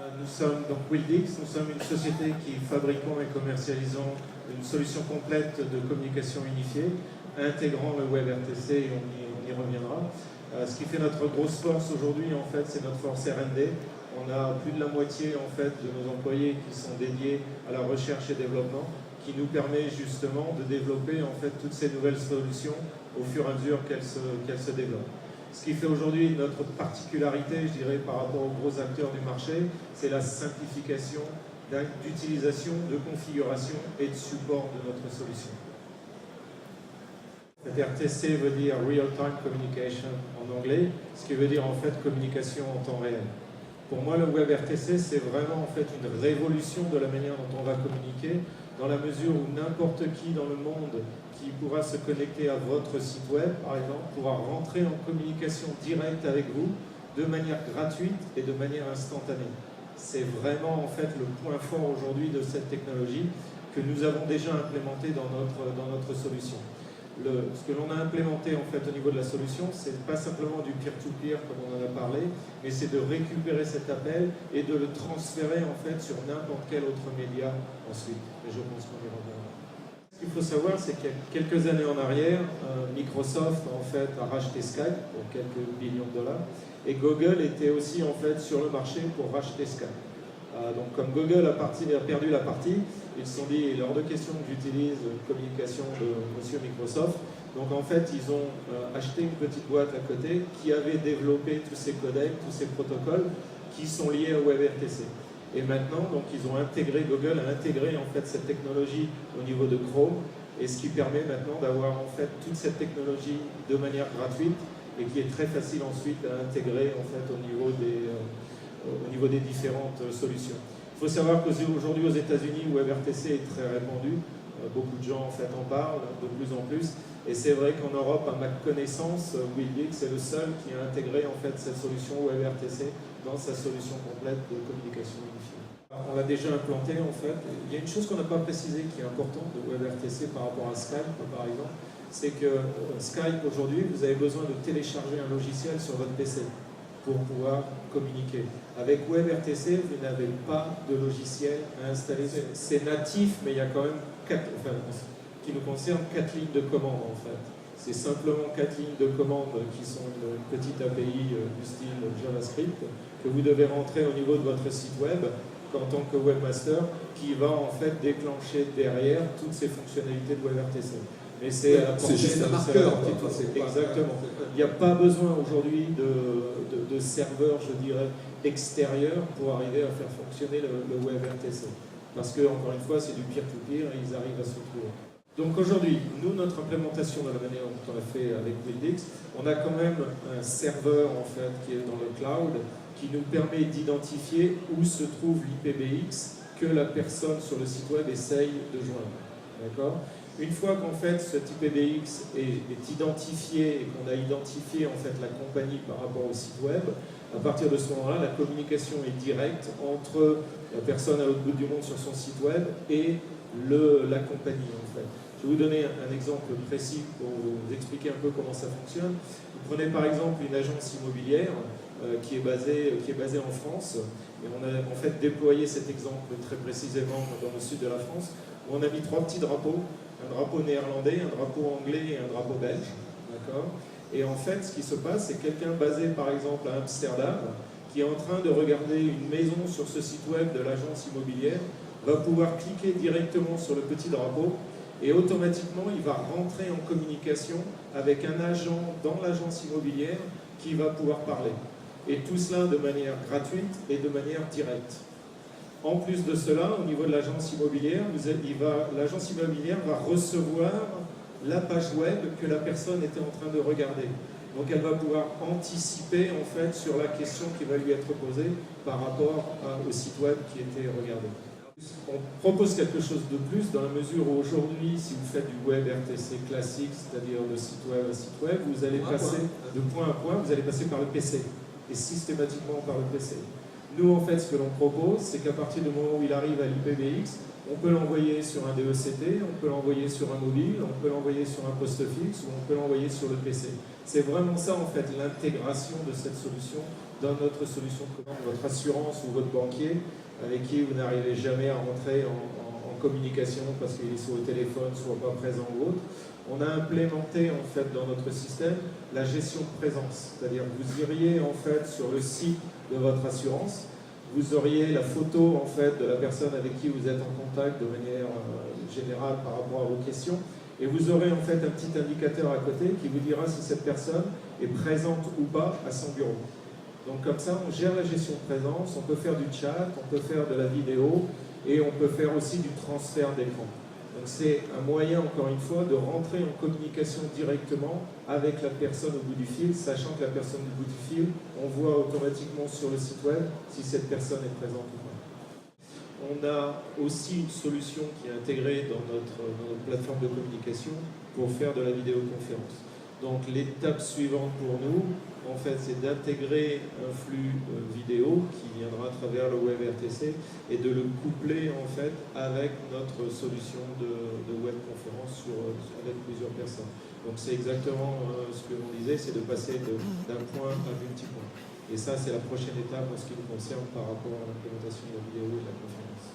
Nous sommes donc Wildix, nous sommes une société qui fabriquons et commercialisons une solution complète de communication unifiée, intégrant le WebRTC et on y reviendra. Ce qui fait notre grosse force aujourd'hui, en fait, c'est notre force R&D. On a plus de la moitié en fait, de nos employés qui sont dédiés à la recherche et développement, qui nous permet justement de développer en fait, toutes ces nouvelles solutions au fur et à mesure qu'elles se développent. Ce qui fait aujourd'hui notre particularité, je dirais, par rapport aux gros acteurs du marché, c'est la simplification d'utilisation, de configuration et de support de notre solution. RTC veut dire Real Time Communication en anglais, ce qui veut dire en fait communication en temps réel. Pour moi, le WebRTC, c'est vraiment en fait une révolution de la manière dont on va communiquer, dans la mesure où n'importe qui dans le monde qui pourra se connecter à votre site web, par exemple, pourra rentrer en communication directe avec vous de manière gratuite et de manière instantanée. C'est vraiment en fait le point fort aujourd'hui de cette technologie que nous avons déjà implémenté dans notre solution. Ce que l'on a implémenté en fait au niveau de la solution, c'est pas simplement du peer-to-peer comme on en a parlé, mais c'est de récupérer cet appel et de le transférer en fait sur n'importe quel autre média ensuite. Et je pense qu'on y reviendra. Ce qu'il faut savoir, c'est qu'il y a quelques années en arrière, Microsoft en fait a racheté Skype pour quelques billions de dollars, et Google était aussi en fait sur le marché pour racheter Skype. Donc comme Google a perdu la partie, ils se sont dit, il est hors de question que j'utilise une communication de monsieur Microsoft. Donc en fait, ils ont acheté une petite boîte à côté qui avait développé tous ces codecs, tous ces protocoles qui sont liés au WebRTC. Et maintenant, donc, Google a intégré en fait cette technologie au niveau de Chrome, et ce qui permet maintenant d'avoir en fait toute cette technologie de manière gratuite et qui est très facile ensuite à intégrer en fait au niveau des différentes solutions. Il faut savoir qu'aujourd'hui aux États-Unis, WebRTC est très répandu. Beaucoup de gens en fait en parlent de plus en plus. Et c'est vrai qu'en Europe, à ma connaissance, Wildix est le seul qui a intégré en fait cette solution WebRTC dans sa solution complète de communication unifiée. On l'a déjà implanté en fait. Il y a une chose qu'on n'a pas précisée qui est importante de WebRTC par rapport à Skype par exemple, c'est que Skype aujourd'hui, vous avez besoin de télécharger un logiciel sur votre PC pour pouvoir communiquer. Avec WebRTC, vous n'avez pas de logiciel à installer. C'est natif, mais il y a quand même qui nous concerne 4 lignes de commande en fait. C'est simplement 4 lignes de commande qui sont une petite API du style JavaScript que vous devez rentrer au niveau de votre site web en tant que webmaster qui va en fait déclencher derrière toutes ces fonctionnalités de WebRTC. Mais c'est juste un marqueur. Exactement. Il n'y a pas besoin aujourd'hui de serveurs, je dirais, extérieurs pour arriver à faire fonctionner le WebRTC. Parce que, encore une fois, c'est du peer-to-peer et ils arrivent à se retrouver. Donc aujourd'hui, nous, notre implémentation de la manière dont on l'a fait avec Wildix, on a quand même un serveur en fait qui est dans le cloud qui nous permet d'identifier où se trouve l'IPBX que la personne sur le site web essaye de joindre. D'accord ? Une fois qu'en fait cet IPBX est identifié et qu'on a identifié en fait la compagnie par rapport au site web, à partir de ce moment-là, la communication est directe entre la personne à l'autre bout du monde sur son site web et la compagnie en fait. Je vais vous donner un exemple précis pour vous expliquer un peu comment ça fonctionne. Vous prenez par exemple une agence immobilière qui est basée en France, et on a en fait déployé cet exemple très précisément dans le sud de la France, où on a mis 3 petits drapeaux, un drapeau néerlandais, un drapeau anglais et un drapeau belge. D'accord ? Et en fait, ce qui se passe, c'est quelqu'un basé par exemple à Amsterdam, qui est en train de regarder une maison sur ce site web de l'agence immobilière, va pouvoir cliquer directement sur le petit drapeau et automatiquement il va rentrer en communication avec un agent dans l'agence immobilière qui va pouvoir parler. Et tout cela de manière gratuite et de manière directe. En plus de cela, au niveau de l'agence immobilière, l'agence immobilière va recevoir la page web que la personne était en train de regarder. Donc elle va pouvoir anticiper en fait sur la question qui va lui être posée par rapport au site web qui était regardé. On propose quelque chose de plus dans la mesure où aujourd'hui, si vous faites du WebRTC classique, c'est-à-dire de site web à site web, vous allez passer de point à point, vous allez passer par le PC, et systématiquement par le PC. Nous, en fait, ce que l'on propose, c'est qu'à partir du moment où il arrive à l'IPBX, On peut l'envoyer sur un DECT, on peut l'envoyer sur un mobile, on peut l'envoyer sur un poste fixe ou on peut l'envoyer sur le PC. C'est vraiment ça en fait l'intégration de cette solution dans notre solution de commande. Votre assurance ou votre banquier avec qui vous n'arrivez jamais à rentrer en communication parce qu'il est soit au téléphone, soit pas présent ou autre. On a implémenté en fait dans notre système la gestion de présence, c'est-à-dire vous iriez en fait sur le site de votre assurance, vous auriez la photo en fait de la personne avec qui vous êtes en contact de manière générale par rapport à vos questions, et vous aurez en fait un petit indicateur à côté qui vous dira si cette personne est présente ou pas à son bureau. Donc comme ça, on gère la gestion de présence, on peut faire du chat, on peut faire de la vidéo et on peut faire aussi du transfert d'écran. Donc c'est un moyen, encore une fois, de rentrer en communication directement avec la personne au bout du fil, sachant que la personne au bout du fil, on voit automatiquement sur le site web si cette personne est présente ou pas. On a aussi une solution qui est intégrée dans notre plateforme de communication pour faire de la vidéoconférence. Donc l'étape suivante pour nous, en fait, c'est d'intégrer un flux vidéo qui viendra à travers le WebRTC et de le coupler en fait avec notre solution de webconférence avec plusieurs personnes. Donc c'est exactement ce que l'on disait, c'est de passer d'un point à multipoint. Et ça, c'est la prochaine étape en ce qui nous concerne par rapport à l'implémentation de la vidéo et de la conférence.